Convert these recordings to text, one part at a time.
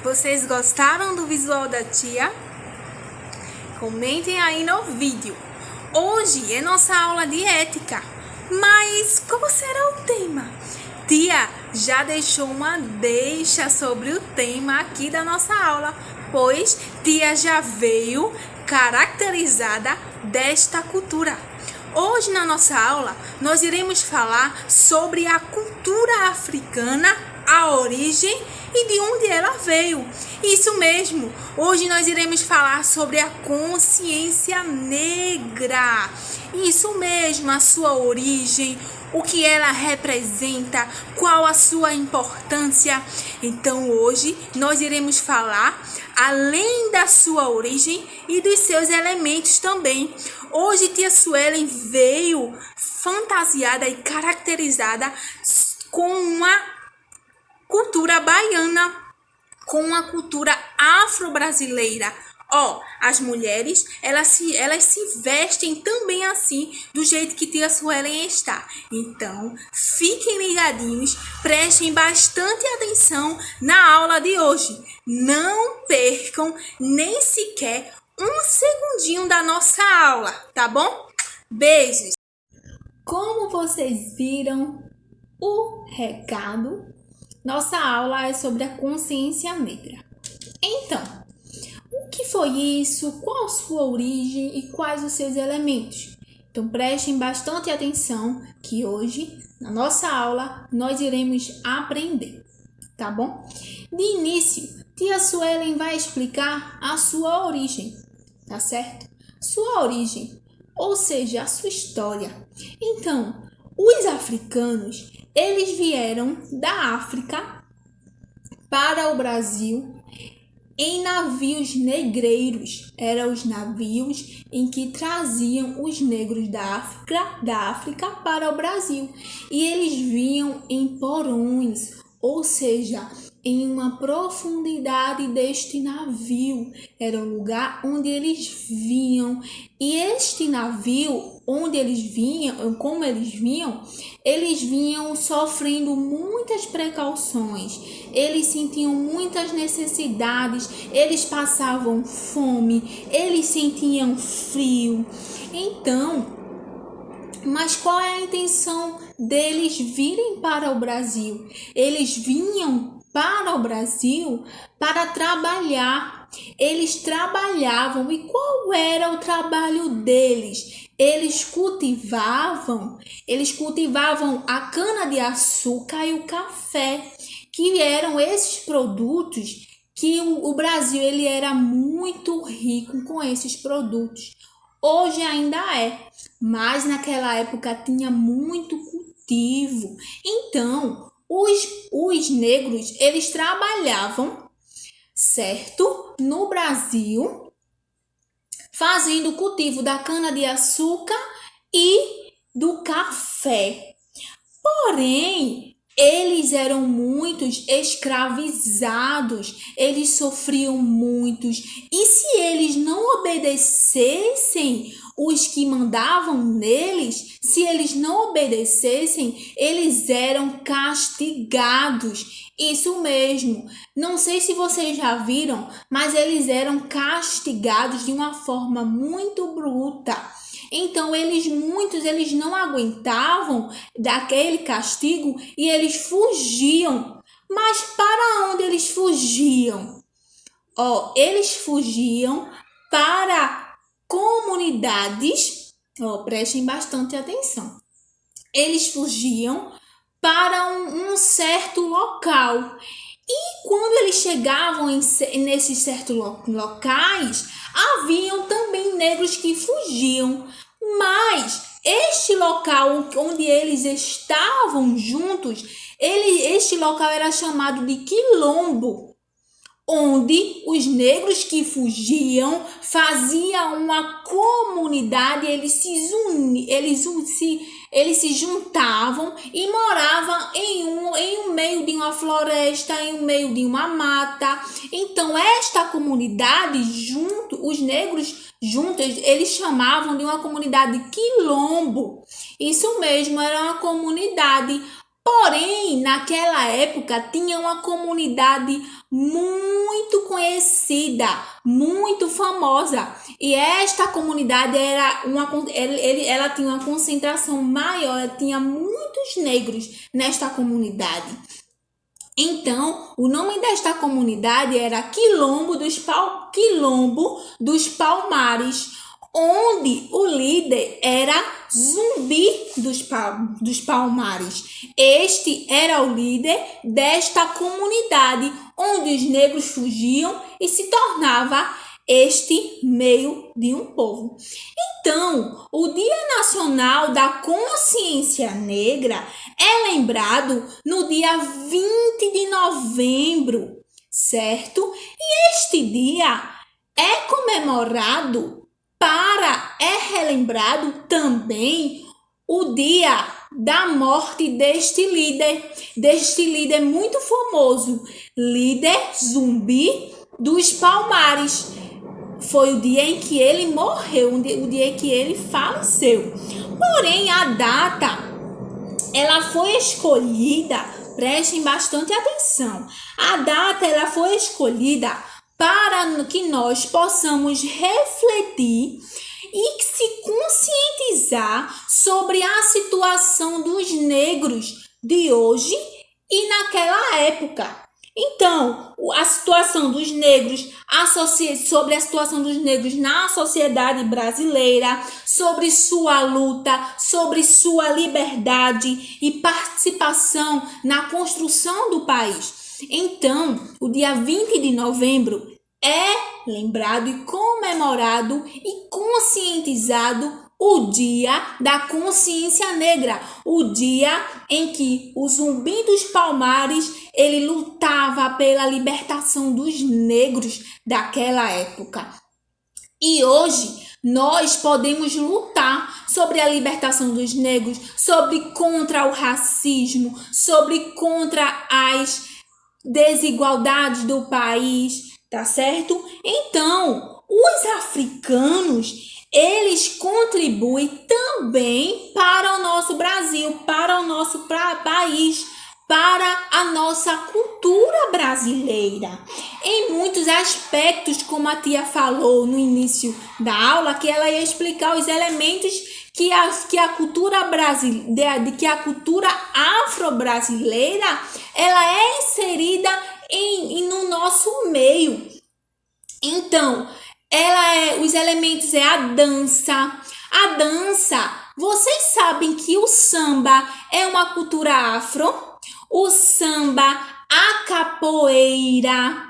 Vocês gostaram do visual da tia? Comentem aí no vídeo. Hoje é nossa aula de ética, mas qual será o tema? Tia já deixou uma deixa sobre o tema aqui da nossa aula, pois tia já veio caracterizada desta cultura. Hoje na nossa aula nós iremos falar sobre a cultura africana, a origem e de onde ela veio. Isso mesmo, hoje nós iremos falar sobre a consciência negra. Isso mesmo, a sua origem, o que ela representa, qual a sua importância. Então hoje nós iremos falar além da sua origem e dos seus elementos também. Hoje tia Suelen veio fantasiada e caracterizada com uma cultura baiana, com uma cultura afro-brasileira. As mulheres, elas se vestem também assim, do jeito que tia Suelen está. Então, fiquem ligadinhos, prestem bastante atenção na aula de hoje. Não percam nem sequer um segundinho da nossa aula, tá bom? Beijos! Como vocês viram o recado, nossa aula é sobre a consciência negra. Então, o que foi isso? Qual a sua origem e quais os seus elementos? Então, prestem bastante atenção que hoje, na nossa aula, nós iremos aprender, tá bom? De início, tia Suelen vai explicar a sua origem, tá certo? Sua origem, ou seja, a sua história. Então, os africanos, eles vieram da África para o Brasil em navios negreiros. Eram os navios em que traziam os negros da África para o Brasil. E eles vinham em porões, ou seja, em uma profundidade deste navio. Era o lugar onde eles vinham. E este navio, onde eles vinham, como eles vinham sofrendo muitas precauções. Eles sentiam muitas necessidades, eles passavam fome, eles sentiam frio. Então, mas qual é a intenção deles virem para o Brasil? Eles vinham para o Brasil para trabalhar. Eles trabalhavam. E qual era o trabalho deles? Eles cultivavam a cana-de-açúcar e o café, que eram esses produtos que o Brasil ele era muito rico com esses produtos. Hoje ainda é, mas naquela época tinha muito cultivo. Então, os negros, eles trabalhavam, certo? No Brasil, fazendo o cultivo da cana-de-açúcar e do café. Porém, eles eram muitos escravizados, eles sofriam muitos. E se eles não obedecessem os que mandavam neles, se eles não obedecessem, eles eram castigados. Isso mesmo. Não sei se vocês já viram, mas eles eram castigados de uma forma muito bruta. Então, muitos não aguentavam daquele castigo e eles fugiam. Mas para onde eles fugiam? Eles fugiam para comunidades. Prestem bastante atenção. Eles fugiam para um certo local. E quando eles chegavam nesses certos locais, haviam também negros que fugiam. Mas este local onde eles estavam juntos, este local era chamado de quilombo, onde os negros que fugiam faziam uma comunidade, eles se juntavam e moravam em um meio de uma floresta, em um meio de uma mata. Então, esta comunidade, os negros juntos, eles chamavam de uma comunidade quilombo. Isso mesmo, era uma comunidade Porém, naquela época tinha uma comunidade muito conhecida, muito famosa, e esta comunidade ela tinha uma concentração maior, tinha muitos negros nesta comunidade. Então, o nome desta comunidade era Quilombo dos Palmares, onde o líder era Zumbi dos Palmares. Este era o líder desta comunidade, onde os negros fugiam e se tornava este meio de um povo. Então, o Dia Nacional da Consciência Negra é lembrado no dia 20 de novembro, certo? E este dia é comemorado relembrado também o dia da morte deste líder muito famoso, líder Zumbi dos Palmares. Foi o dia em que ele morreu, o dia em que ele faleceu. Porém, a data, ela foi escolhida, prestem bastante atenção, a data ela foi escolhida para que nós possamos refletir e se conscientizar sobre a situação dos negros de hoje e naquela época. Então, a situação dos negros, sobre a situação dos negros na sociedade brasileira, sobre sua luta, sobre sua liberdade e participação na construção do país. Então, o dia 20 de novembro é lembrado e comemorado e conscientizado o Dia da Consciência Negra, o dia em que o Zumbi dos Palmares ele lutava pela libertação dos negros daquela época. E hoje nós podemos lutar sobre a libertação dos negros, contra o racismo, contra as desigualdades do país, tá certo? Então, os africanos eles contribuem também para o nosso Brasil, para o nosso país, para a nossa cultura brasileira. Em muitos aspectos, como a tia falou no início da aula, que ela ia explicar os elementos que a cultura afro-brasileira ela é inserida no nosso meio. Então, os elementos é a dança. A dança, vocês sabem que o samba é uma cultura afro. O samba, a capoeira.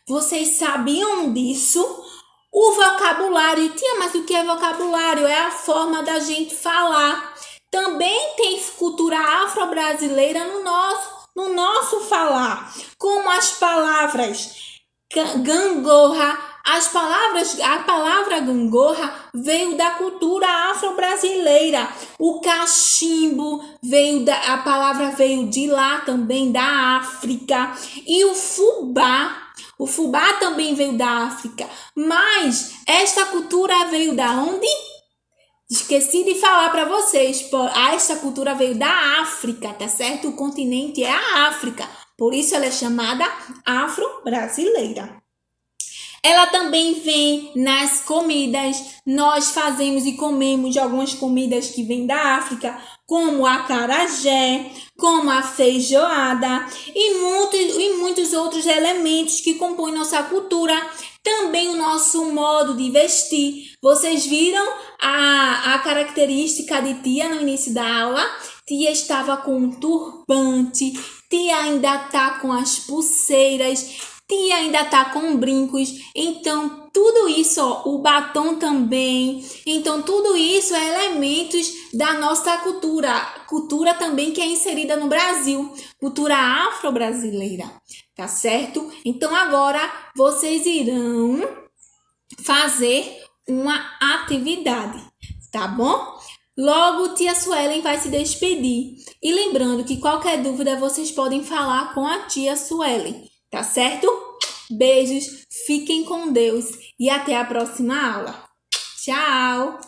Vocês sabiam disso? O vocabulário. Tia, mas o que é vocabulário? É a forma da gente falar. Também tem cultura afro-brasileira no nosso falar. Como as palavras gangorra. A palavra gangorra veio da cultura afro-brasileira. O cachimbo a palavra veio de lá também, da África. E o fubá também veio da África. Mas esta cultura veio da onde? Esqueci de falar para vocês. Esta cultura veio da África, tá certo? O continente é a África. Por isso ela é chamada afro-brasileira. Ela também vem nas comidas. Nós fazemos e comemos algumas comidas que vêm da África, como o acarajé, como a feijoada e muitos outros elementos que compõem nossa cultura. Também o nosso modo de vestir. Vocês viram a característica de tia no início da aula? Tia estava com um turbante, tia ainda está com as pulseiras, tia ainda tá com brincos. Então, tudo isso, o batom também. Então, tudo isso é elementos da nossa cultura. Cultura também que é inserida no Brasil. Cultura afro-brasileira. Tá certo? Então, agora, vocês irão fazer uma atividade. Tá bom? Logo, tia Suelen vai se despedir. E lembrando que qualquer dúvida, vocês podem falar com a tia Suelen. Tá certo? Beijos, fiquem com Deus e até a próxima aula. Tchau!